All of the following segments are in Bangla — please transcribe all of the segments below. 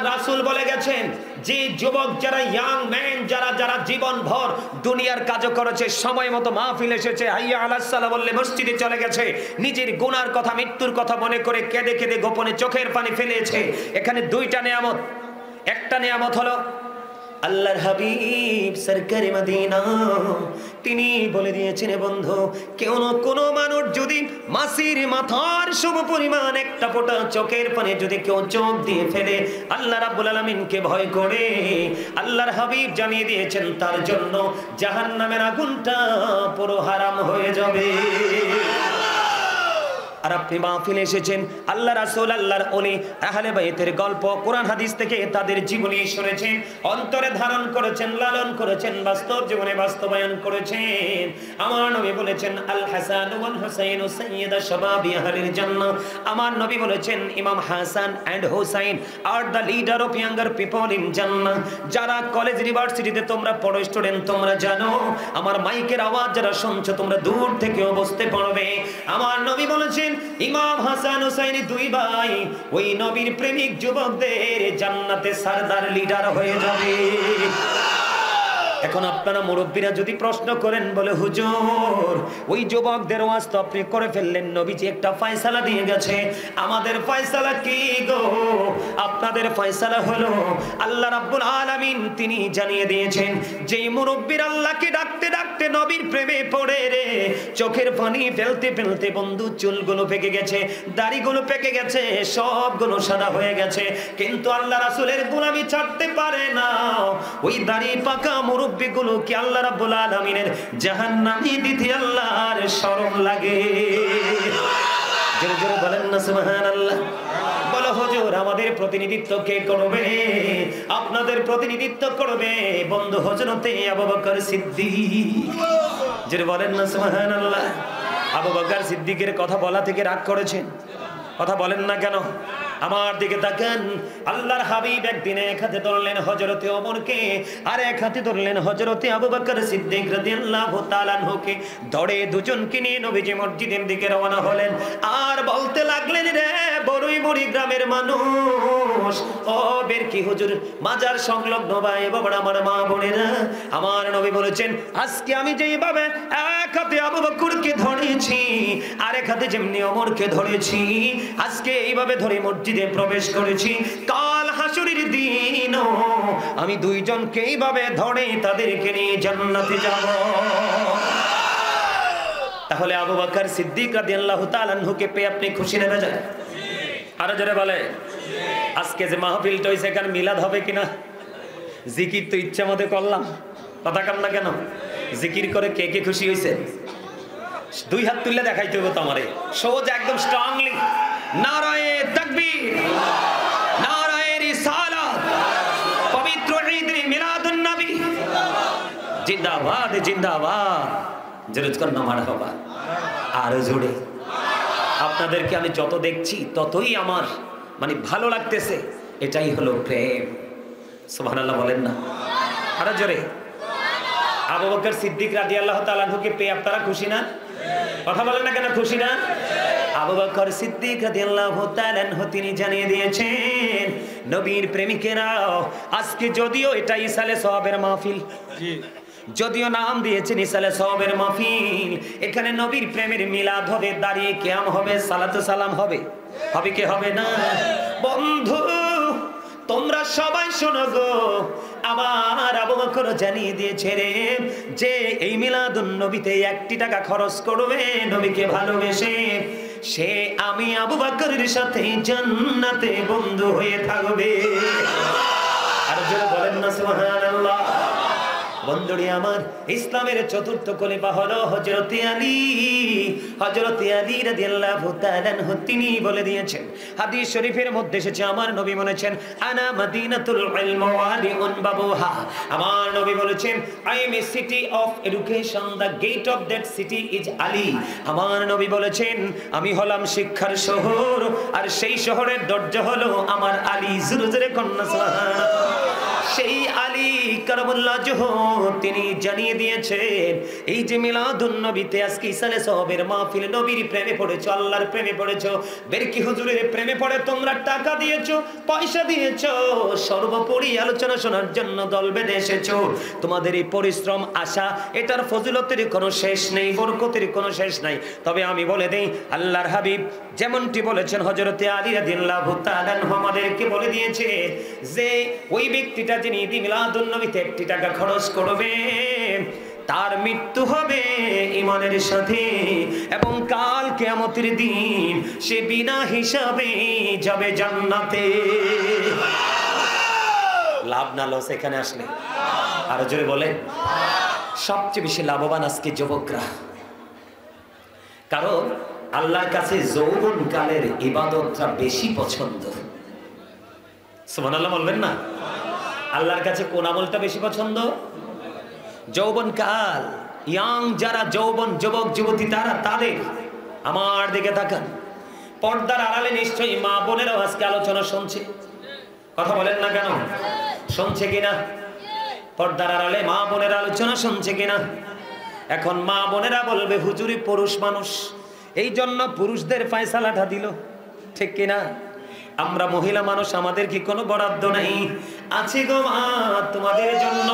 রাসূল বলে গেছেন যে যুবক যারা ইয়াং ম্যান যারা জীবন ভর দুনিয়ার কাজ করেছে, সময় মতো মাহফিল এসেছে, হাইয়া আলাস সালাহ বললে মসজিদে চলে গেছে, নিজের গুনার কথা মৃত্যুর কথা মনে করে কেঁদে কেঁদে গোপনে চোখের পানি ফেলেছে। এখানে দুইটা নিয়ামত। একটা নিয়ামত হলো আল্লাহর হাবিব সরকারে মদিনা তিনি বলে দিয়েছেন, বন্ধু কেউ না কোনো মানুষ যদি মাসির মাথার সম পরিমাণ একটা ফোঁটা চোখের পানি যদি কেউ চোখ দিয়ে ফেলে আল্লাহ রাব্বুল আলামিনকে ভয় করে, আল্লাহর হাবিব জানিয়ে দিয়েছেন তার জন্য জাহান্নামের আগুনটা পুরো হারাম হয়ে যাবে। আর আপনি মাহফিলে এসেছেন, আল্লাহ রাসূল আল্লাহর ওলি আহলে বাইতের গল্প কোরআন হাদিস থেকে তাদের জীবনী শুনেছেন, অন্তরে ধারণ করেছেন, লালন করেছেন, বাস্তব জীবনে বাস্তবায়ন করেছেন। আমার নবী বলেছেন আল হাসান ওয়াল হুসাইন সাইয়্যিদা শাবাবি আহলিল জান্নাহ। আমার নবী বলেছেন Imam Hasan and Husain are the leader of younger people in Jannah. যারা কলেজ ইউনিভার্সিটিতে তোমরা পড়ো স্টুডেন্ট, তোমরা জানো, আমার মাইকের আওয়াজ যারা শুনছো তোমরা দূর থেকেও বুঝতে পারবে। আমার নবী বলেছেন ইমাম হাসান হুসাইন দুই ভাই ওই নবীর প্রেমিক যুবকদের জান্নাতে সরদার লিডার হয়ে যাবে। এখন আপনারা মুরব্বীরা যদি প্রশ্ন করেন, বলে হুজুর ওই যুবকদের ওয়াজ তো আপনি করে ফেললেন, নবীজি একটা ফয়সালা দিয়ে গেছে, আমাদের ফয়সালা কি গো? আপনাদের ফয়সালা হলো আল্লাহ রাব্বুল আলামিন তিনি জানিয়ে দিয়েছেন যে মুরব্বীর আল্লাহকে ডাকতে ডাকতে নবীর প্রেমে পড়ে রে, চোখের পানি ফেলতে ফেলতে বন্ধু চুলগুলো পেকে গেছে, দাড়িগুলো পেকে গেছে, সবগুলো সাদা হয়ে গেছে, কিন্তু আল্লাহ রাসূলের গোলামি ছাড়তে পারে না। ওই দাড়ি পাকা মুরব্বিগুলো কি আল্লাহ রাব্বুল আলামিনের জাহান্নামে দিতে আল্লাহর শরম লাগে? জোরে জোরে বলেন না সুবহানাল্লাহ। বলো হুজুর আমাদের প্রতিনিধিত্ব কে করবে? আপনাদের প্রতিনিধিত্ব করবে বন্ধু হযরতে আবু বকর সিদ্দিক। জোরে বলেন না সুবহানাল্লাহ। আবু বকর সিদ্দিকের কথা বলা থেকে রাগ করেছেন? কথা বলেন না কেন? আমার দিকে তাকান। আল্লাহর হাবিব একদিন এক হাতে ধরলেন হযরতে ওমরকে, আর এক হাতে ধরলেন হযরতে আবু বকর সিদ্দিক রাদিয়াল্লাহু তাআলা আনহুকে। ধরে দুজনকে নিয়ে নবীজি মসজিদের দিকে রওনা হলেন, আর বলতে লাগলেন, রে বড়ই বড়ি গ্রামের মানুষ, ও বের কি হুজুর মাজার সংলগ্ন ভাই বাবারা, আমার মা বোনেরা, আমার নবী বলেছেন আজকে আমি যেইভাবে এক হাতে আবু বকরকে ধরেছি আর এক হাতে যেমনি ওমরকে ধরেছি, আজকে এইভাবে ধরে মসজিদে প্রবেশ করেছি, কাল হাসরের দিন আমি দুইজনকে এইভাবে ধরে তাদেরকে নিয়ে জান্নাতে যাব। তাহলে আবু বকর সিদ্দিক রাদিয়াল্লাহু তাআলা আনহুকে পেয়ে আপনি খুশি না বেজার? আরো জোরে বলে। আজকে যে মাহফিলটা হইছে এখানে মিলাদ হবে কিনা? জিকির তো ইচ্ছা মতো করলাম, কথা কান না কেন? জিকির করে কে কে খুশি হইছে? দুই হাত তুললে দেখাইতে হবে তোমারে, সোজা একদম স্ট্রংলি নারায়ে তাকবীর, নারায়ে রিসালাত, পবিত্র ঈদ মিলাদুন নবী জিন্দাবাদ জিন্দাবাদ। জোরে করুন না মারহাবা। আর জোরে। আপনাদেরকে আমি যত দেখছি ততই আমার মানে ভালো লাগতেছে, এটাই হলো প্রেম। সুবহানাল্লাহ বলেন না? আর জোরে। আবু বকর সিদ্দিক রাদিয়াল্লাহু তাআলা আনহুকে পেয়ে আপনারা খুশি না? কথা বলেন না কেন খুশি না? আবু বকর সিদ্দিক রাদিয়াল্লাহু তাআলা আনহু তিনি জানিয়ে দিয়েছেন নবীর প্রেমিকেরা, আজকে যদিও এটা ইসালে সওয়াবের মাহফিল, যদিও নাম দিয়েছেন ইসালে সওয়াবের মাহফিল, এখানে নবীর প্রেমের মিলাদ হবে, দাঁড়িয়ে কিয়াম হবে, সালাতু সালাম হবে, হবে কি হবে না? বন্ধু তোমরা সবাই শোনো গো, আমার আবু বকর জানিয়ে দিয়েছে রে যে এই মিলাদুন নবীতে 1 টাকা খরচ করবে নবীকে ভালোবেসে, সে আমি আবু বকরের সাথে জান্নাতে বন্ধু হয়ে থাকবে। আর যারা বলেন না সুবহানাল্লাহ। বন্ধুরে আমার, ইসলামের চতুর্থ খলিফা হলো হযরতে আলী। হযরতে আলী রাদিয়াল্লাহু তাআলা আনহু তিনি বলে দিয়েছেন, হাদিস শরীফের মধ্যে এসেছে, আমার নবী বলেছেন আনা মাদিনাতুল ইলম ওয়া আলিউন বাবুহা। আমার নবী বলেছেন I am a city of education, the gate of that city is Ali. আমার নবী বলেছেন আমি হলাম শিক্ষার শহর, আর সেই শহরের দরজা হলো আমার আলী। জোরে জোরে কন্যা সুবহানাল্লাহ। সেই আলী কারামাল্লাহু ওয়াজহু তিনি জানিয়ে দিয়েছেন এই যে মিলাদুন নবীতে আজকে ইসালে সওয়াবের মাহফিল, নবীর প্রেমে পড়েছো, আল্লাহর প্রেমে পড়েছো, বেরকি হুজুরের প্রেমে পড়ে তোমরা টাকা দিয়েছো, পয়সা দিয়েছো, সর্বোপরি আলোচনা শোনার জন্য দল বেঁধে এসেছো। তোমাদের এই পরিশ্রম, আশা, এটার ফজিলতের কোনো শেষ নেই, বরকতের কোনো শেষ নাই। তবে আমি বলে দেই, আল্লাহর হাবিব যেমনটি বলেছেন, হযরতে আলী রাদিয়াল্লাহু তাআলা আনহু আমাদেরকে বলে দিয়েছে যে ওই ব্যক্তিটা যিনি ঈদ মিলাদুন নবীতে 1 টাকা খরচ করবে তার মৃত্যু হবে ঈমানের সাথে, এবং কাল কিয়ামতের দিন সে বিনা হিসাবে যাবে জান্নাতে। লাভ না লস এখানে আসলে? আরো জোরে বলে। সবচেয়ে বেশি লাভবান আজকে যুবকরা, কারণ আল্লাহর কাছে যৌবন কালের ইবাদতটা বেশি পছন্দ। সুবহানাল্লাহ বলবেন না? আল্লাহর কাছে কোন আমলটা বেশি পছন্দ? যৌবন কাল, ইয়াং যারা যৌবন যুবক যুবতী তারা, তাদের আমার দিকে তাকান। পর্দার আড়ালে নিশ্চয়ই মা বোনেরাও আজকে আলোচনা শুনছে, কথা বলেন না কেন? শুনছে কিনা? পর্দার আড়ালে মা বোনেরা আলোচনা শুনছে কিনা? এখন মা বোনেরা বলবে হুজুরি পুরুষ মানুষ, এই জন্য পুরুষদের ফয়সালাটা দিল, ঠিক কিনা? আমরা মহিলা মানুষ, আমাদের কি কোনো বরাদ্দ নাই? আছে গো মা, তোমাদের জন্য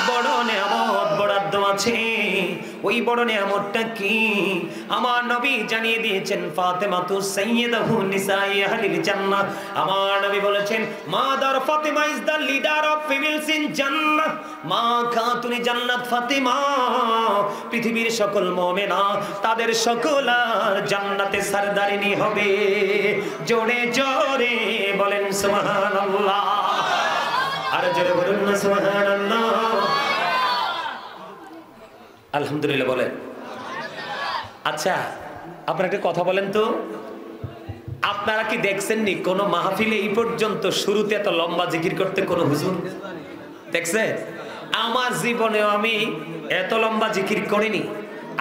বড় নিয়ামত বরাদ্দ আছে। ওই বড় নিয়ামতটা কি? আমার নবী জানিয়ে দিয়েছেন, ফাতেমাতু সাইয়্যিদাতু নিসাই আহলিল জান্নাহ। আমার নবী বলেছেন, mother Fatima is the leader of females in জান্নাহ। মা খাতুনে জান্নাত ফাতিমা পৃথিবীর সকল মুমিনা তাদের সকল জান্নাতে সরদারিনী হবে। জোরে জোরে বলেন সুবহানাল্লাহ, আর জোরে বলুন না সুবহানাল্লাহ। আলহামদুলিল্লাহ বলেন। আচ্ছা, আপনারা একটা কথা বলেন তো, আপনারা কি দেখছেননি কোন মাহফিলে এই পর্যন্ত শুরুতে এত লম্বা জিকির করতে কোন হুজুর দেখছেন? আমার জীবনেও আমি এত লম্বা জিকির করিনি,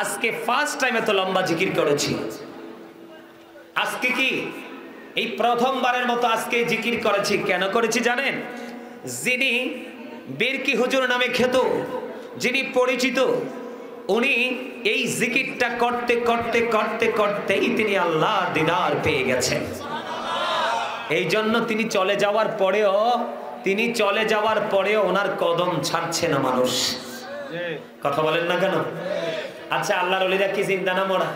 আজকে ফার্স্ট টাইম এত লম্বা জিকির করেছি। আজকে কি এই প্রথমবারের মতো আজকে জিকির করেছি। কেন করেছি জানেন? যিনি বেরকি হুজুর নামে খ্যাত, যিনি পরিচিত, উনি এই জিকিরটা করতে করতে করতে করতেই তিনি আল্লাহর দিদার পেয়ে গেছেন। এই জন্য তিনি চলে যাওয়ার পরেও ওনার কদম ছাড়ছে না মানুষ, কথা বলেন না কেন? আচ্ছা, আল্লাহর ওলিরা কি জিন্দা না মরা?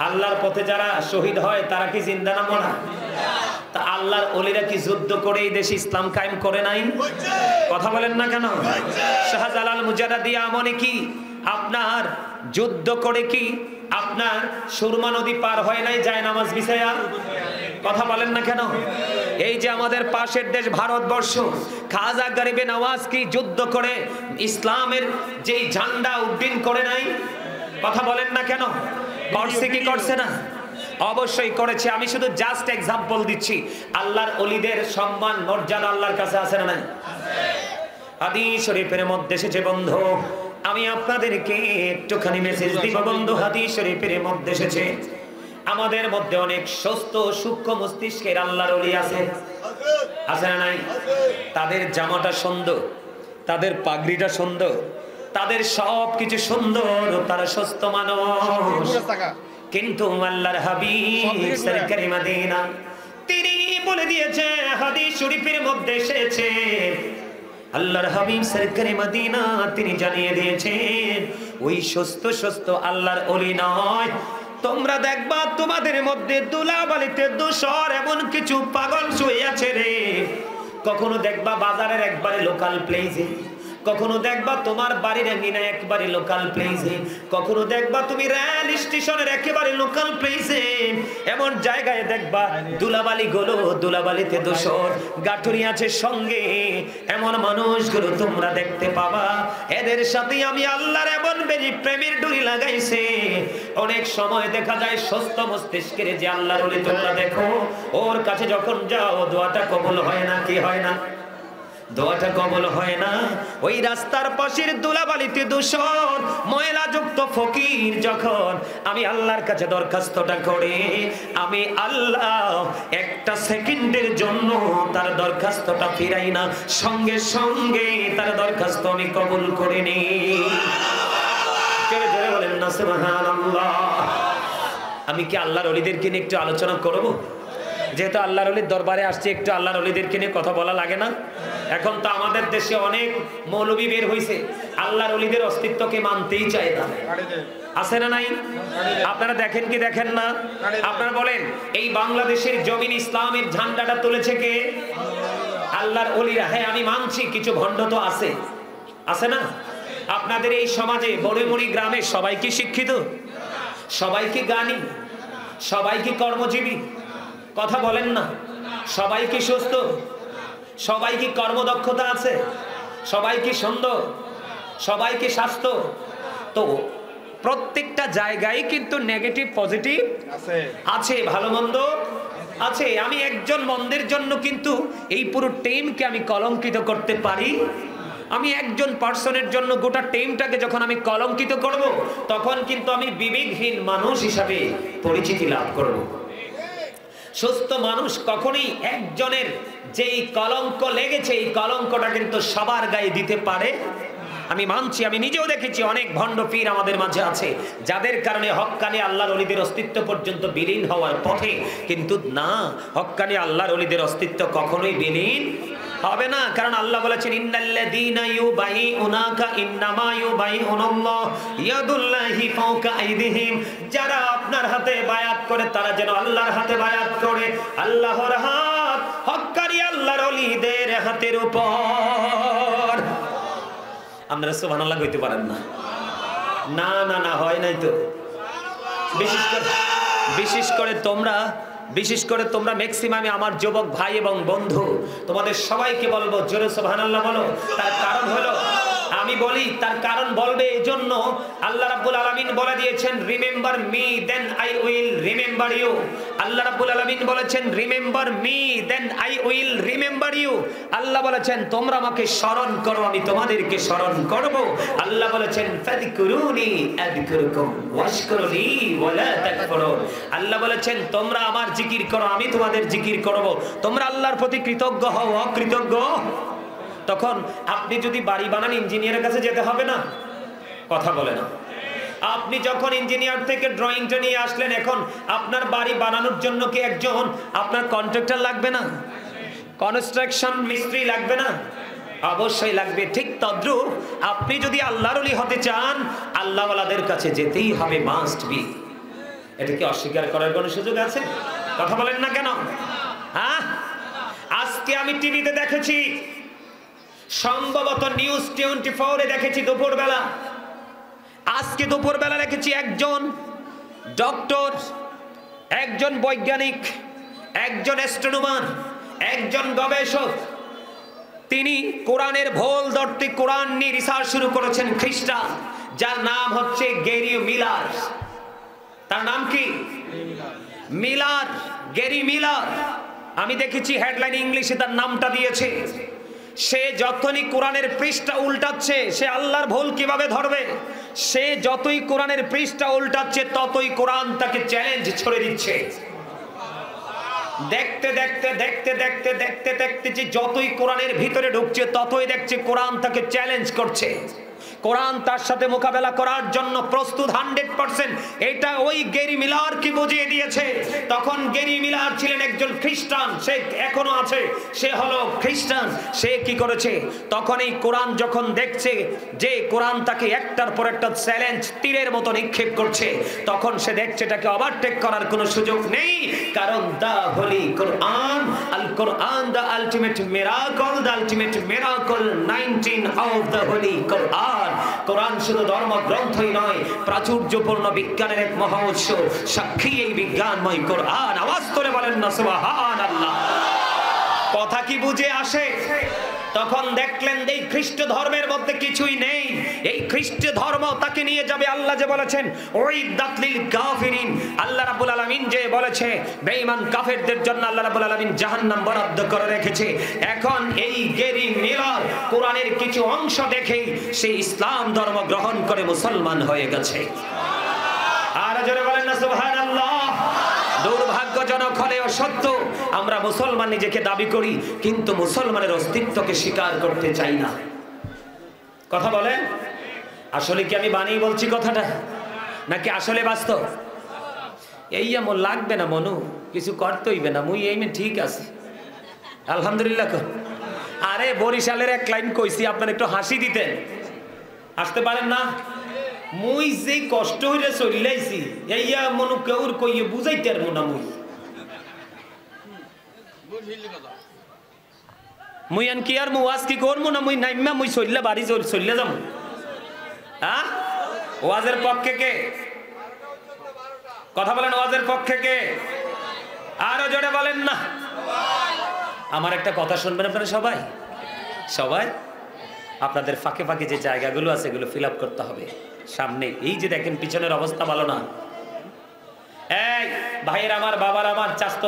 আল্লাহর পথে যারা শহীদ হয় তারা কি জিন্দা না মরা? তা আল্লাহর ওলিরা কি যুদ্ধ করে এই দেশে ইসলাম কায়েম করে নাই? কথা বলেন না কেন? শাহজালাল মুজাদ্দিদ আমনে কি আপনার যুদ্ধ করে কি আপনার সুরমা নদী পার হয় নাই যায় নামাজ বিছায়া? কথা বলেন না কেন? এই যে আমাদের পাশের দেশ ভারতবর্ষ, খাজা গরিবে নওয়াজ কি যুদ্ধ করে ইসলামের যেই ঝান্ডা উড্ডীন করে নাই? কথা বলেন না কেন? করছে কি করছে না? অবশ্যই করেছে। আমি শুধু জাস্ট এক্সাম্পল দিচ্ছি। আল্লাহর ওলিদের সম্মান মর্যাদা আল্লাহর কাছে আছে না নাই? হাদিস শরীফের মধ্যে এসেছে বন্ধু, আমি আপনাদেরকে একটুখানি মেসেজ দিব বন্ধু। হাদিস শরীফের মধ্যে এসেছে, আমাদের মধ্যে অনেক সুস্থ সূক্ষ্ম মস্তিষ্কের আল্লাহর ওলি আছে, আছে না নাই? তাদের জামাটা সুন্দর, তাদের পাগড়িটা সুন্দর, তাদের সব কিছু সুন্দর, তারা সুস্থ মানুষ। কিন্তু আল্লাহর হাবিব সরকারে মদিনা তিনি বলে দিয়েছে, হাদিস শরীফের মধ্যে এসেছে, আল্লাহর হাবিব সরকারে মদিনা তিনি জানিয়ে দিয়েছেন, ওই সুস্থ আল্লাহর ওলি নয়। তোমরা দেখবা তোমাদের মধ্যে দুলাবালিতে দোষর এমন কিছু পাগল শুয়ে আছে রে। কখনো দেখবা বাজারের একবারে লোকাল প্লেসে, কখনো দেখবা তোমার বাড়ির আঙিনা একবারে লোকাল প্লেসে, কখনো দেখবা তুমি রেল স্টেশনের একেবারে লোকাল প্লেসে। এমন জায়গায় দেখবা দুলাবালিতে দোষর গাঠুরি আছে সঙ্গে, এমন মানুষগুলো তোমরা দেখতে পাবা। এদের সাথে আমি আল্লাহর এমন বেরি প্রেমের ডুরি লাগাইছে। অনেক সময় দেখা যায় সুস্থ মস্তিষ্কের যে আল্লাহর ওলি তোমরা দেখো, ওর কাছে যখন যাও দোয়াটা কবুল হয় না, কি হয় না? দোয়াটা কবুল হয় না। ওই রাস্তার পাশের ধুলাবালিতে দূষণ ময়লাযুক্ত ফকির যখন আমি আল্লাহর কাছে দরখাস্তটা করে, আমি আল্লাহ একটা সেকেন্ডের জন্য তার দরখাস্তটা ফিরাই না, সঙ্গে সঙ্গে তার দরখাস্ত আমি কবুল করে নিই। জোরে জোরে বলেন না সুবহানাল্লাহ। আমি কি আল্লাহর ওলিদেরকে নিয়ে একটু আলোচনা করব? যেহেতু আল্লাহর ওলির দরবারে আসছে, একটু আল্লাহর ওলিদেরকে নিয়ে কথা বলা লাগে না? এখন তো আমাদের দেশে অনেক মৌলবী বের হয়েছে, আল্লাহর ওলিদের অস্তিত্বকে মানতেই চায় না। আছে না নাই? আপনারা দেখেন কি দেখেন না? আপনারা বলেন, এই বাংলাদেশের জমিন ইসলামের ঝান্ডাটা তুলেছে কে? আল্লাহর ওলিরা। হ্যাঁ, আমি মানছি কিছু ভণ্ড তো আছে, আছে না? আপনাদের এই সমাজে বড়িমুড়ি গ্রামে সবাই কি শিক্ষিত? সবাই কি জ্ঞানী? সবাই কি কর্মজীবী? কথা বলেন না। সবাই কি সুস্থ? সবাই কি কর্মদক্ষতা আছে? সবাই কি সুন্দর? সবাই কি স্বাস্থ্য? তো প্রত্যেকটা জায়গায় কিন্তু নেগেটিভ পজিটিভ আছে, ভালো মন্দ আছে। আমি একজন মন্দের জন্য কিন্তু এই পুরো টিমকে আমি কলঙ্কিত করতে পারি। আমি একজন পার্সনের জন্য গোটা টিমটাকে যখন আমি কলঙ্কিত করব, তখন কিন্তু আমি বিবেকহীন মানুষ হিসাবে পরিচিতি লাভ করব। সুস্থ মানুষ কখনোই একজনের যেই কলঙ্ক লেগেছে, এই কলঙ্কটা কিন্তু সবার গায়ে দিতে পারে। আমি মানছি, আমি নিজেও দেখেছি অনেক ভণ্ড পীর আমাদের মাঝে আছে, যাদের কারণে হক্কানি আল্লাহর ওলিদের অস্তিত্ব পর্যন্ত বিলীন হওয়ার পথে। কিন্তু না, হক্কানি আল্লাহর ওলিদের অস্তিত্ব কখনোই বিলীন হবে না। কারণ আল্লাহ বলেছেন, ইন্নাল্লাযীনা ইউবাইউনাকা ইন্নামা ইউবাইউনাল্লাহ ইয়াদুল্লাহি ফাওকা আইদিহিম। যারা আপনার হাতে বায়াত করে তারা যেন আল্লাহর হাতে বায়াত করে। আল্লাহর হাত হক্কানি আল্লাহর ওলিদের হাতের উপর। আপনারা সুবহানাল্লাহ কইতে পারেন না? না না না, হয় নাই তো। বিশেষ করে তোমরা ম্যাক্সিমামে আমার যুবক ভাই এবং বন্ধু, তোমাদের সবাইকে বলবো জোরে সুবহানাল্লাহ বলো। তার কারণ হলো, আমি বলি তার কারণ বলবে এই জন্য, আল্লাহ রাব্বুল আলামিন বলে দিয়েছেন, remember me then I will remember you. Allah Rabbul Alamin বলেছেন, remember me then I will remember you. Allah বলেছেন, তোমরা আমাকে স্মরণ করো, আমি তোমাদেরকে স্মরণ করব। আল্লাহ বলেছেন, ফাযকুরুনি আযকুরুকুম ওয়াশকুরুনি ওয়ালা তাকফুরুন। আল্লাহ বলেছেন, তোমরা আমার জিকির করো, আমি তোমাদের জিকির করব। তোমরা আল্লাহর প্রতি কৃতজ্ঞ হও, অকৃতজ্ঞ। তখন আপনি যদি বাড়ি বানান, ইঞ্জিনিয়ারের কাছে যেতে হবে না? কথা বলে না। আপনি যখন ইঞ্জিনিয়ার থেকে ড্রয়িংটা নিয়ে আসলেন, এখন আপনার বাড়ি বানানোর জন্য কি একজন আপনার কন্ট্রাক্টর লাগবে না? কনস্ট্রাকশন মিস্ত্রি লাগবে না? অবশ্যই লাগবে। ঠিক তদ্রূপ আপনি যদি আল্লাহর ওলি হতে চান, আল্লাহওয়ালাদের কাছে যেতেই হবে, মাস্ট বি। এটা কি অস্বীকার করার কোনো সুযোগ আছে? কথা বলেন না কেন? হ্যাঁ, আজকে আমি টিভিতে দেখেছি, সম্ভবত নিউজ 24-এ দেখেছি দুপুরবেলা, আজকে দুপুরবেলা দেখেছি একজন ডক্টর, একজন বৈজ্ঞানিক, একজন অ্যাস্ট্রোনমার, একজন গবেষক, তিনি কোরআনের ভোল ধরতে কোরআন নিয়ে রিসার্চ শুরু করেছেন, খ্রিস্টান, যার নাম হচ্ছে গ্যারি মিলার। তার নাম কি? Miller, Gary Miller. আমি দেখেছি হেডলাইন ইংলিশে তার নামটা দিয়েছে। সে যতই কোরআনের পৃষ্ঠা উল্টাচ্ছে, সে আল্লাহর ভুল কিভাবে ধরবে? সে যতই কোরআনের পৃষ্ঠা উল্টাচ্ছে, ততই কোরআন তাকে চ্যালেঞ্জ ছড়ে দিচ্ছে। দেখতে দেখতে দেখতে দেখতে দেখতে দেখতে যে যতই কোরআনের ভিতরে ঢুকছে, ততই দেখছে কোরআন তাকে চ্যালেঞ্জ করছে। কোরআন তার সাথে মোকাবেলা করার জন্য প্রস্তুত 100%। এটা ওই গ্যারি মিলার কি বুঝিয়ে দিয়েছে। তখন গ্যারি মিলার ছিলেন একজন খ্রিস্টান, সে এখনো আছে, সে হলো খ্রিস্টান। সে কি করেছে, তখন এই কোরআন যখন দেখছে যে কোরআন তাকে একটার পর একটা চ্যালেঞ্জ তীরের মতো নিক্ষেপ করছে, তখন সে দেখছে এটাকে ওভারটেক করার কোনো সুযোগ নেই। কারণ the holy Quran, al Quran the ultimate miracle, the ultimate miracle 19 of the holy Quran. Quran শুধু ধর্মগ্রন্থই নয়, প্রাচুর্যপূর্ণ বিজ্ঞানের এক মহা উৎস। সাক্ষী এই বিজ্ঞানময় কোরআন। আওয়াজ করে বলেন না সুবহানাল্লাহ। কথা কি বুঝে আসে? তখন দেখলেন এই খ্রিস্ট ধর্মের মধ্যে কিছুই নেই, এই খ্রিস্ট ধর্ম তাকে নিয়ে যাবে। আল্লাহ যে বলেছেন ওই দাতলিল কাফিরিন, আল্লাহ রাব্বুল আলামিন যে বলেছে বেঈমান কাফেরদের জন্য আল্লাহ রাব্বুল আলামিন জাহান্নাম বরাদ্দ করে রেখেছে। এখন এই গেরি মিলার কোরআনের কিছু অংশ দেখেই সে ইসলাম ধর্ম গ্রহণ করে মুসলমান হয়ে গেছে। আর জোরে বলেন না সুবহানাল্লাহ। দুর্ভাগ্যজনক হলেও সত্য, আমরা মুসলমান নিজেকে দাবি করি কিন্তু মুসলমানের অস্তিত্বকে স্বীকার করতে চাই না। কথা বলেন, আসলে কি আমি বানিয়ে বলছি কথাটা নাকি আসলে বাস্তব? এই এমন লাগবে না মনু, কিছু করতে হইবে না, মুই এই ঠিক আছে আলহামদুলিল্লাহ। আরে বরিশালের এক লাইন কইছি, আপনার একটু হাসি দিতেন, আসতে পারেন না? মুই যে কষ্ট হইলে চলিলাইছি এইয়া মনু কেউর কইয়ে বুঝাইতে আর মনা মুই আন কি আর মুয়াজ কি করবো না, মুই নাইমা মুই চললে বাড়ি চললে যাবো। হ্যাঁ, ওয়াজের পক্ষে কে? কথা বলেন, ওয়াজের পক্ষে কে? আরো জোরে বলেন না। আমার একটা কথা শুনবেন আপনারা সবাই, সবাই আপনাদের ফাঁকে ফাঁকে যে জায়গাগুলো আছে এগুলো ফিল আপ করতে হবে। সামনে এই যে দেখেন পিছনের অবস্থা ভালো না। এই ভাইয়ের আমার, বাবার আমার, চাস্ত